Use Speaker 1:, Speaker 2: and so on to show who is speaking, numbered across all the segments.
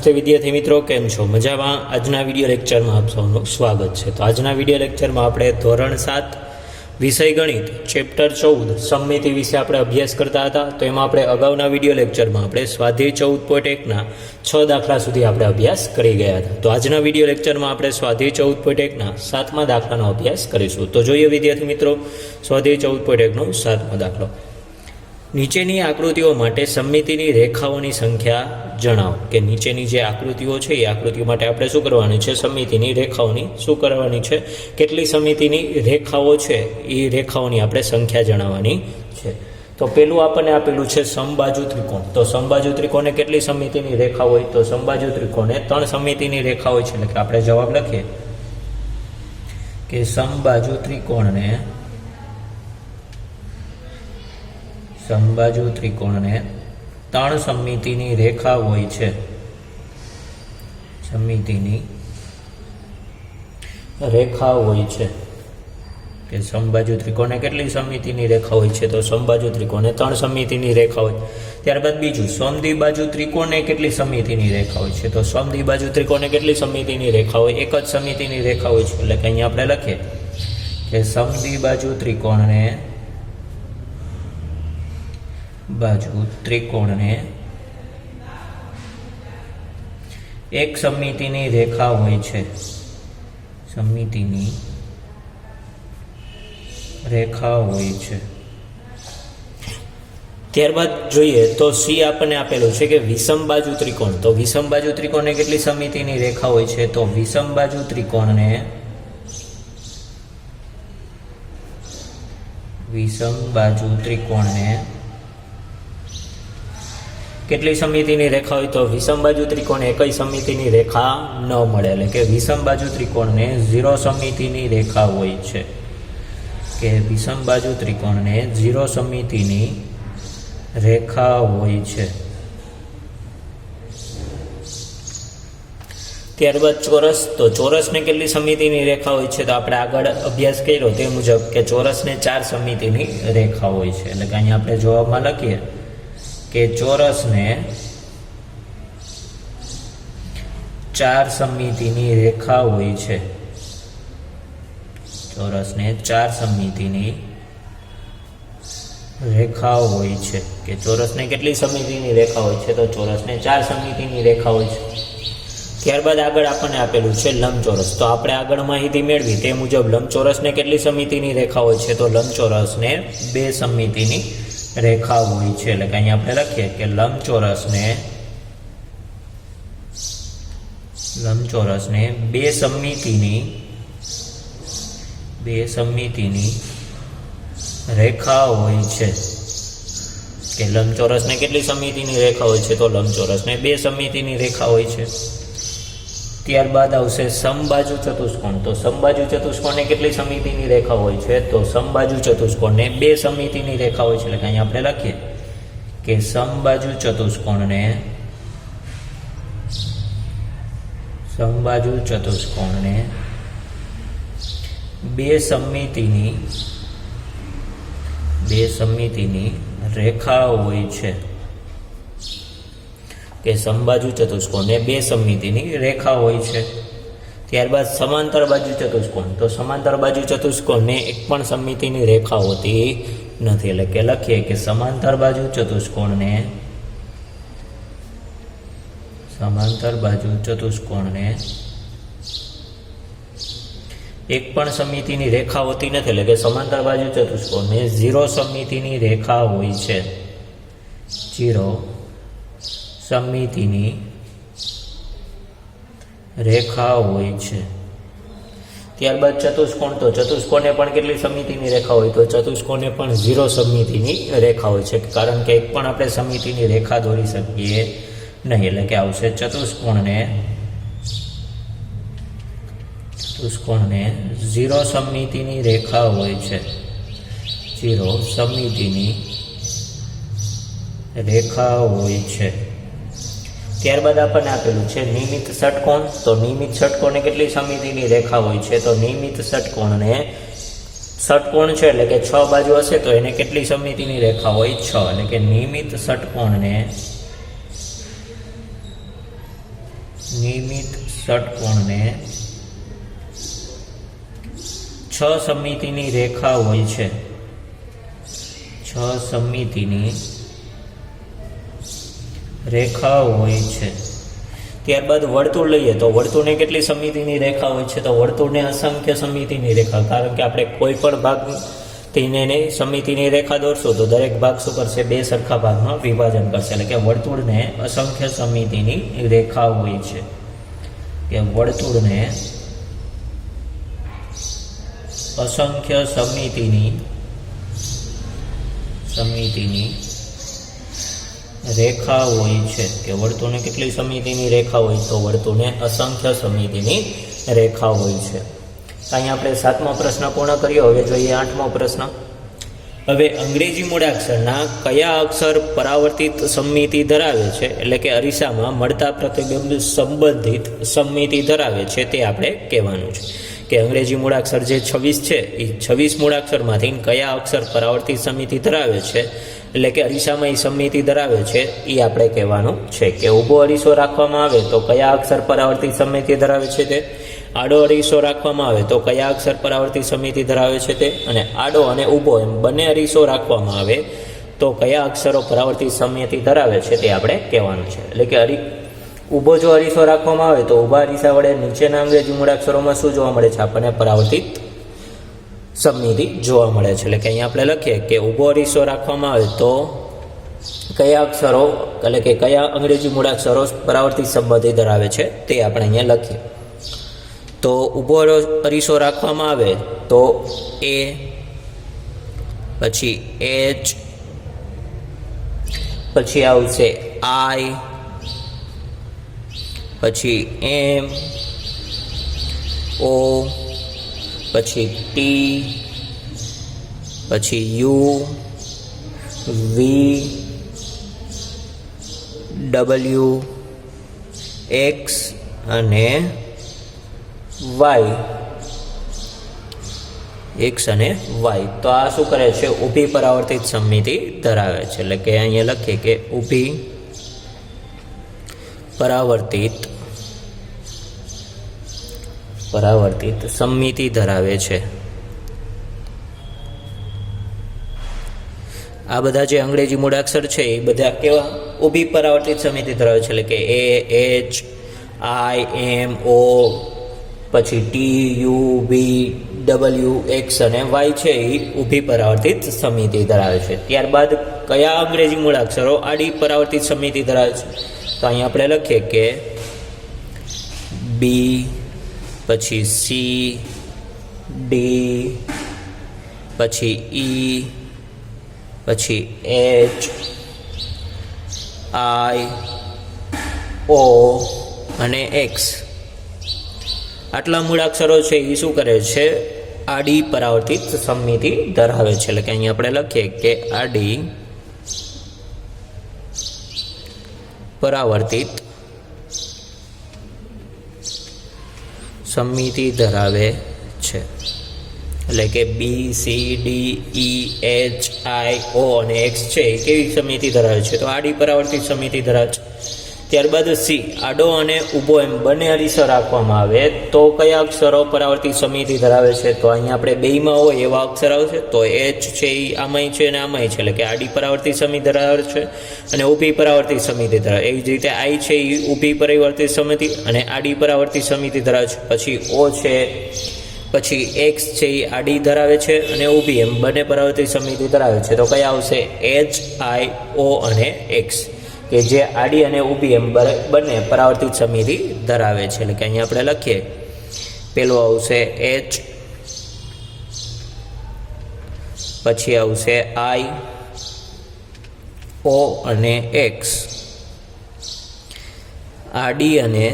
Speaker 1: નમસ્તે વિદ્યાર્થી મિત્રો, કેમ છો? મજામાં? આજના વિડીયો લેક્ચરમાં આપ સૌનું સ્વાગત છે. તો આજના વિડીયો લેક્ચરમાં આપણે ધોરણ 7 વિષય ગણિત ચેપ્ટર 14 સમમિતિ વિશે આપણે અભ્યાસ કરતા હતા. તો એમાં આપણે અગાઉના વિડીયો લેક્ચરમાં આપણે સ્વાધ્યાય 14.1ના 6 દાખલા સુધી આપણે અભ્યાસ કરી ગયા હતા. તો આજના વિડીયો લેક્ચરમાં આપણે સ્વાધ્યાય 14.1ના 7મા દાખલાનો અભ્યાસ કરીશું. તો જોઈએ વિદ્યાર્થી મિત્રો, સ્વાધ્યાય 14.1નો 7મો દાખલો. નીચેની આકૃતિઓ માટે સમમિતિની રેખાઓની સંખ્યા જણાવો. કે નીચેની જે આકૃતિઓ છે એ આકૃતિઓ માટે આપણે શું કરવાની છે? સમમિતિની રેખાઓની શું કરવાની છે? કેટલી સમમિતિની રેખાઓ છે એ રેખાઓની આપણે સંખ્યા જણાવવાની છે. તો પેલું આપણને આપેલું છે સમબાજુ ત્રિકોણ. તો સમબાજુ ત્રિકોણે કેટલી સમમિતિની રેખા હોય? તો સમબાજુ ત્રિકોણે 3 સમમિતિની રેખા હોય છે. એટલે કે આપણે જવાબ લખીએ કે સમબાજુ ત્રિકોણને 3 સમમિતિની રેખા હોય છે. સમમિતિની રેખા હોય છે. કે સમબાજુ ત્રિકોણે કેટલી સમમિતિની રેખા હોય છે? તો સમબાજુ ત્રિકોણે 3 સમમિતિની રેખા હોય. ત્યારબાદ બીજું, સમદ્વિબાજુ ત્રિકોણે કેટલી સમમિતિની રેખા હોય છે? તો સમદ્વિબાજુ ત્રિકોણે કેટલી સમમિતિની રેખા હોય? એક જ સમમિતિની રેખા હોય છે. એટલે કે અહીંયા આપણે લખીએ કે સમદ્વિબાજુ ત્રિકોણને એક સમમિતિની રેખા હોય છે. સમમિતિની રેખા હોય છે. ત્યારબાદ જોઈએ તો સી આપણને આપેલું છે કે વિષમ બાજુ ત્રિકોણ. તો વિષમ બાજુ ત્રિકોણને કેટલી સમમિતિની રેખા હોય છે? તો વિષમ બાજુ ત્રિકોણને કેટલી સમમિતિની રેખા હોય? તો વિષમ બાજુ ત્રિકોણ એકય સમમિતિની રેખા ન મળે. એટલે કે વિષમ બાજુ ત્રિકોણને 0 સમમિતિની રેખા હોય છે. કે વિષમ બાજુ ત્રિકોણને 0 સમમિતિની રેખા હોય છે. ત્યારબાદ ચોરસ. તો ચોરસને કેટલી સમમિતિની રેખા હોય છે? તો આપણે આગળ અભ્યાસ કર્યો તે મુજબ કે ચોરસને 4 સમમિતિની રેખા હોય છે. એટલે કે અહીંયા આપણે જવાબમાં લખીએ કે ચોરસને 4 સમમિતિની રેખા હોય છે. ચોરસને 4 સમમિતિની રેખા હોય છે. કે ચોરસને કેટલી સમમિતિની રેખા હોય છે? તો ચોરસને 4 સમમિતિની રેખા હોય છે. ત્યારબાદ આગળ આપણને આપેલું છે લંબચોરસ. તો આપણે આગળ માહિતી મેળવી તે મુજબ લંબચોરસને કેટલી સમમિતિની રેખા હોય છે? તો લંબચોરસને 2 સમમિતિની રેખા હોય છે. એટલે કે અહીંયા આપણે લખીએ કે લંબચોરસને 2 સમમિતિની રેખા હોય છે. કે લંબચોરસને કેટલી સમમિતિની રેખા હોય છે? તો લંબચોરસને 2 સમમિતિની રેખા હોય છે. ત્યારબાદ આવશે સમબાજુ ચતુષ્કોણ. તો સમબાજુ ચતુષ્કોણને કેટલી સમમિતિની રેખા હોય છે? તો સમબાજુ ચતુષ્કોણને 2 સમમિતિની રેખા હોય છે. એટલે કે અહીંયા આપણે લખીએ કે સમબાજુ ચતુષ્કોણને 2 સમમિતિની રેખા હોય છે. કે સમબાજુ ચતુષ્કોણને 2 સમમિતિની રેખા હોય છે. ત્યારબાદ સમાંતર બાજુ ચતુષ્કોણ. તો સમાંતર બાજુ ચતુષ્કોણને એક પણ સમમિતિની રેખા હોતી નથી. એટલે કે લખીએ કે સમાંતર બાજુ ચતુષ્કોણને એક પણ સમમિતિની રેખા હોતી નથી. એટલે કે સમાંતર બાજુ ચતુષ્કોણને 0 સમમિતિની રેખા હોય છે. 0 સમમિતિની રેખા હોય છે. ત્યારબાદ ચતુષ્કોણ. તો ચતુષ્કોણને પણ કેટલી સમમિતિની રેખા હોય? તો ચતુષ્કોણને પણ 0 સમમિતિની રેખા હોય છે. કારણ કે એક પણ આપણે સમમિતિની રેખા દોરી શકીએ નહીં. એટલે કે આવશે ચતુષ્કોણને 0 સમમિતિની રેખા હોય છે. 0 સમમિતિની રેખા હોય છે. ત્યારબાદ આપણને આપેલું છે નિયમિત ષટકોણ. તો નિયમિત ષટકોણને કેટલી સમમિતિની રેખા હોય છે? તો નિયમિત ષટકોણ છે એટલે કે 6 બાજુ હશે તો એને કેટલી સમમિતિની રેખા હોય? 6. એટલે કે નિયમિત ષટકોણને નિયમિત ષટકોણને 6 સમમિતિની રેખા હોય છે. 6 સમમિતિની રેખા હોય છે. ત્યારબાદ વર્તુળ લઈએ તો વર્તુળને કેટલી સમમિતિની રેખા હોય છે? તો વર્તુળને અસંખ્ય સમમિતિની રેખા, કારણ કે આપણે કોઈ પણ ભાગ તેને સમમિતિની રેખા દોરશું તો દરેક ભાગ શું કરશે? 2 સરખા ભાગમાં વિભાજન કરશે. એટલે કે વર્તુળને અસંખ્ય સમમિતિની રેખા હોય છે. કે વર્તુળને અસંખ્ય સમમિતિની રેખા હોય છે. કે વર્તુળને કેટલી સમમિતિની રેખા હોય? તો વર્તુળને અસંખ્ય સમમિતિની રેખા હોય છે. અહીંયા આપણે 7મો પ્રશ્ન પૂર્ણ કર્યો. હવે જોઈએ 8મો પ્રશ્ન. હવે અંગ્રેજી મૂળાક્ષરના કયા અક્ષર પરાવર્તિત સમમિતિ ધરાવે છે? એટલે કે અરીસામાં મળતા પ્રતિબિંબ સંબંધિત સમમિતિ ધરાવે છે તે આપણે કહેવાનું છે. કે અંગ્રેજી મૂળાક્ષર જે 26 છે એ 26 મૂળાક્ષરમાંથી કયા અક્ષર પરાવર્તિત સમમિતિ ધરાવે છે, એટલે કે અરીસામાં એ સમમિતિ ધરાવે છે એ આપણે કહેવાનું છે. કે ઊભો અરીસો રાખવામાં આવે તો કયા અક્ષર પરાવર્તિત સમમિતિ ધરાવે છે તે, આડો અરીસો રાખવામાં આવે તો કયા અક્ષર પરાવર્તિત સમમિતિ ધરાવે છે તે, અને આડો અને ઊભો એમ બંને અરીસો રાખવામાં આવે તો કયા અક્ષરો પરાવર્તિત સમમિતિ ધરાવે છે તે આપણે કહેવાનું છે. એટલે કે ઊભો જો અરીસો રાખવામાં આવે તો ઊભા અરીસા વડે નીચેના અંગ્રેજી મૂળાક્ષરોમાં શું જોવા મળે છે? આપણને પરાવર્તિત સમમિતિ જોવા મળે છે. એટલે કે અહીંયા આપણે લખીએ કે ઊભો અરીસો રાખવામાં આવે તો કયા અક્ષરો, એટલે કે કયા અંગ્રેજી મૂળાક્ષરો પરાવર્તિત સંબંધિ ધરાવે છે તે આપણે અહીંયા લખીએ. તો ઊભો અરીસો રાખવામાં આવે તો એ, પછી એચ, પછી આવશે આઈ, પછી એમ, ઓ, પછી ટી, પછી યુ, વી, ડબલ્યુ, એક્સ અને વાય. એક્સ અને વાય. તો આ શું કરે છે? ઊભી પરાવર્તિત સમમિતિ ધરાવે છે. એટલે કે અહીંયા લખીએ કે ઊભી પરાવર્તિત સમમિતિ ધરાવે છે. આ બધા જે અંગ્રેજી મૂળાક્ષર છે એ બધા કેવા? ઊભી પરાવર્તિત સમમિતિ ધરાવે છે. એટલે કે એ, એચ, આઈ, એમ, ઓ, પછી T, U, V, W, X અને વાય છે એ ઊભી પરાવર્તિત સમમિતિ ધરાવે છે. ત્યારબાદ કયા અંગ્રેજી મૂળાક્ષરો આડી પરાવર્તિત સમમિતિ ધરાવે છે? તો અહીંયા આપણે લખીએ કે બી, પછી સી, ડી, પછી ઈ, પછી એચ, આઈ, ઓ અને એક્સ. આટલા મૂળાક્ષરો છે એ શું કરે છે? આડી પરાવર્તિત સમમિતિ ધરાવે છે. એટલે કે અહીંયા આપણે લખીએ કે આડી પરાવર્તિત સમમિતિ ધરાવે છે. એટલે કે બી, સી, ડી, ઈ, એચ, આઈ, ઓ અને એક્સ છે એ કેવી સમમિતિ ધરાવે છે? તો આડી પરાવર્તિત સમમિતિ ધરાવે છે. ત્યારબાદ સી, આડો અને ઊભો એમ બંને અરીસો રાખવામાં આવે તો કયા અક્ષરો પરાવર્તિત સમમિતિ ધરાવે છે? તો અહીંયા આપણે બેયમાં હોય એવા અક્ષર આવશે. તો એચ છે એ આમાંય છે અને આમાંય છે. એટલે કે આડી પરાવર્તિત સમમિતિ ધરાવે છે અને ઊભી પરાવર્તિત સમમિતિ ધરાવે. એવી જ રીતે આઈ છે એ ઊભી પરાવર્તિત સમમિતિ અને આડી પરાવર્તિત સમમિતિ ધરાવે છે. પછી ઓ છે, પછી એક્સ છે એ આડી ધરાવે છે અને ઊભી એમ બંને પરાવર્તિત સમમિતિ ધરાવે છે. તો કયા આવશે? એચ, આઈ, ઓ અને એક્સ, કે જે આડી અને ઊભી એમ બંને પરાવર્તિત સમમિતિ ધરાવે છે. એટલે કે અહીંયા આપણે લખીએ, પેલું આવશે એચ, પછી આવશે આઈ, ઓ અને એક્સ. આડી અને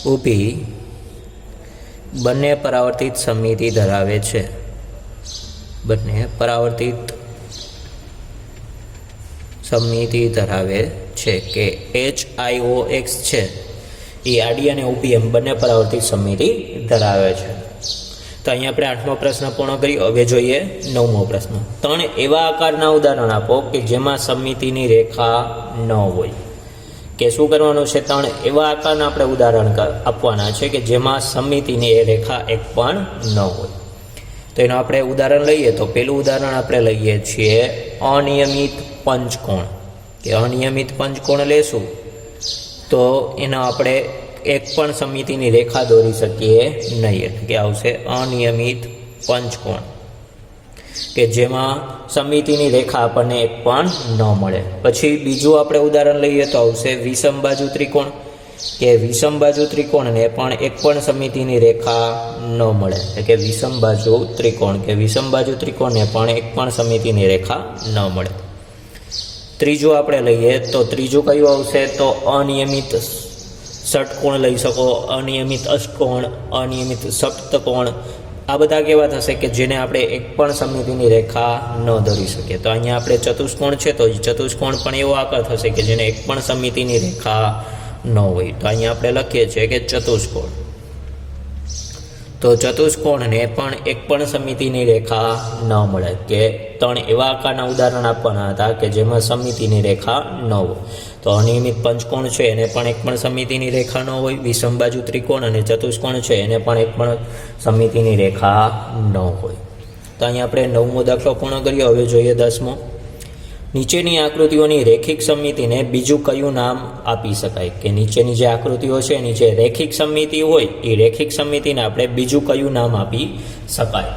Speaker 1: ઊભી બંને પરાવર્તિત સમમિતિ ધરાવે છે. બંને પરાવર્તિત સમમિતિ ધરાવે છે. કે એચ, આઈ, ઓ, એક્સ છે એ આડી અને ઊભી એમ બંને પરાવર્તિત સમમિતિ ધરાવે છે. તો અહીંયા આપણે 8મો પ્રશ્ન પૂર્ણ કરી. હવે જોઈએ 9મો પ્રશ્ન. 3 એવા આકારના ઉદાહરણ આપો કે જેમાં સમમિતિની રેખા ન હોય. કે શું કરવાનું છે? 3 એવા આકારના આપણે ઉદાહરણ આપવાના છે કે જેમાં સમમિતિની એ રેખા એક પણ ન હોય. તો એનું આપણે ઉદાહરણ લઈએ તો પેલું ઉદાહરણ આપણે લઈએ છીએ અનિયમિત પંચકોણ. કે અનિયમિત પંચકોણ લેશું તો એનો આપણે એક પણ સમમિતિની રેખા દોરી શકીએ નહીં. એટલે કે આવશે અનિયમિત પંચકોણ કે જેમાં સમમિતિની રેખા આપણને એક પણ ન મળે. પછી બીજું આપણે ઉદાહરણ લઈએ તો આવશે વિષમ બાજુ ત્રિકોણ. કે વિષમ બાજુ ત્રિકોણને પણ એક પણ સમમિતિની રેખા ન મળે. એટલે કે વિષમ બાજુ ત્રિકોણ કે વિષમ બાજુ ત્રિકોણને પણ એક પણ સમમિતિની રેખા ન મળે. ત્રીજું આપણે લઈએ તો ત્રીજું કયું આવશે? તો અનિયમિત ષટકોણ લઈ શકો, અનિયમિત અષ્ટકોણ, અનિયમિત સપ્તકોણ. આ બધા કેવા થશે કે જેને આપણે એક પણ સમમિતિની રેખા ન દોરી શકીએ. તો અહીંયા આપણે ચતુષ્કોણ છે તો ચતુષ્કોણ પણ એવો આકાર થશે કે જેને એક પણ સમમિતિની રેખા ન હોય. તો અહીંયા આપણે લખીએ છીએ કે ચતુષ્કોણ. તો ચતુષ્કોણને પણ એક પણ સમમિતિની રેખા ન મળે. કે 3 એવા આકારના ઉદાહરણ આપવાના હતા કે જેમાં સમમિતિની રેખા ન હોય. તો અનિયમિત પંચકોણ છે એને પણ એક પણ સમમિતિની રેખા ન હોય. વિષમ બાજુ ત્રિકોણ અને ચતુષ્કોણ છે એને પણ એક પણ સમમિતિની રેખા ન હોય. તો અહીંયા આપણે 9મો દાખલો પૂર્ણ કર્યો. હવે જોઈએ 10મો. નીચેની આકૃતિઓની રેખિક સમમિતિને બીજું કયું નામ આપી શકાય? કે નીચેની જે આકૃતિઓ છે એની જે રેખિક સમમિતિ હોય એ રેખિક સમમિતિને આપણે બીજું કયું નામ આપી શકાય?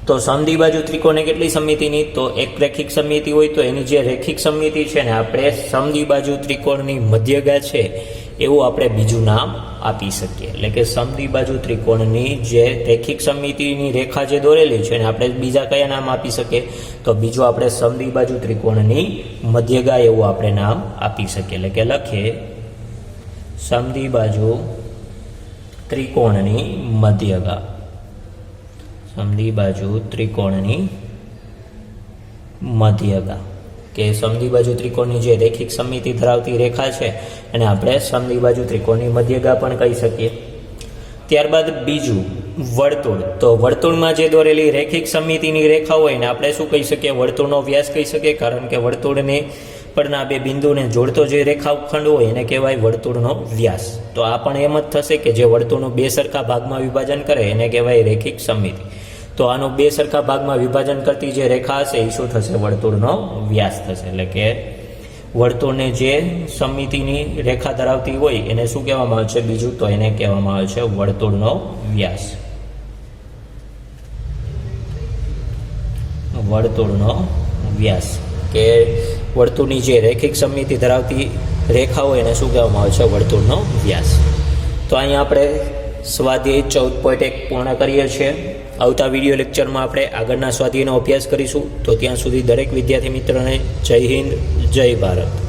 Speaker 1: તો સમદ્વિબાજુ ત્રિકોણને કેટલી સમમિતિની? તો એક રેખિક સમમિતિ હોય તો એની જે રેખિક સમમિતિ છે ને આપણે સમદ્વિબાજુ ત્રિકોણની મધ્યગા છે એવું આપણે બીજું નામ આપી શકીએ. એટલે કે સમદ્વિબાજુ ત્રિકોણની જે રેખિક સમમિતિની રેખા જે દોરેલી છે ને આપણે બીજા કયા નામ આપી શકીએ? તો બીજું આપણે સમદ્વિબાજુ ત્રિકોણની મધ્યગા એવું આપણે નામ આપી શકીએ. એટલે કે લખીએ સમદ્વિબાજુ ત્રિકોણની મધ્યગા. સમદ્વિબાજુ ત્રિકોણની મધ્યગા. કે સમદ્વિબાજુ ત્રિકોણની જે રેખિક સમમિતિ ધરાવતી રેખા છે એને આપણે સમદ્વિબાજુ ત્રિકોણની મધ્યગા પણ કહી શકીએ. ત્યારબાદ બીજું વર્તુળ. તો વર્તુળમાં જે દોરેલી રેખિક સમમિતિની રેખા હોય ને આપણે શું કહી શકીએ? વર્તુળનો વ્યાસ કહી શકીએ. કારણ કે વર્તુળને પરના બે બિંદુને જોડતો જે રેખાખંડ હોય એને કહેવાય વર્તુળનો વ્યાસ. તો આ પણ એમ જ થશે કે જે વર્તુળનું બે સરખા ભાગમાં વિભાજન કરે એને કહેવાય રેખિક સમમિતિ. તો આનું બે સરખા ભાગમાં વિભાજન કરતી જે રેખા હશે એ શું થશે? વર્તુળનો વ્યાસ થશે. એટલે કે વર્તુળને જે સમમિતિની રેખા ધરાવતી હોય એને શું કહેવામાં આવે છે? બીજું તો એને કહેવામાં આવે છે વર્તુળનો વ્યાસ. વર્તુળનો વ્યાસ કે વર્તુળની જે રેખિક સમમિતિ ધરાવતી રેખા હોય એને શું કહેવામાં આવે છે? વર્તુળનો વ્યાસ. તો અહીંયા આપણે સ્વાધ્યાય 14.1 પૂર્ણ કરીએ છીએ. આવતા વિડીયો લેક્ચરમાં આપણે આગળના સ્વાધ્યાયનો અભ્યાસ કરીશું. તો ત્યાં સુધી દરેક વિદ્યાર્થી મિત્રોને જય હિન્દ, જય ભારત.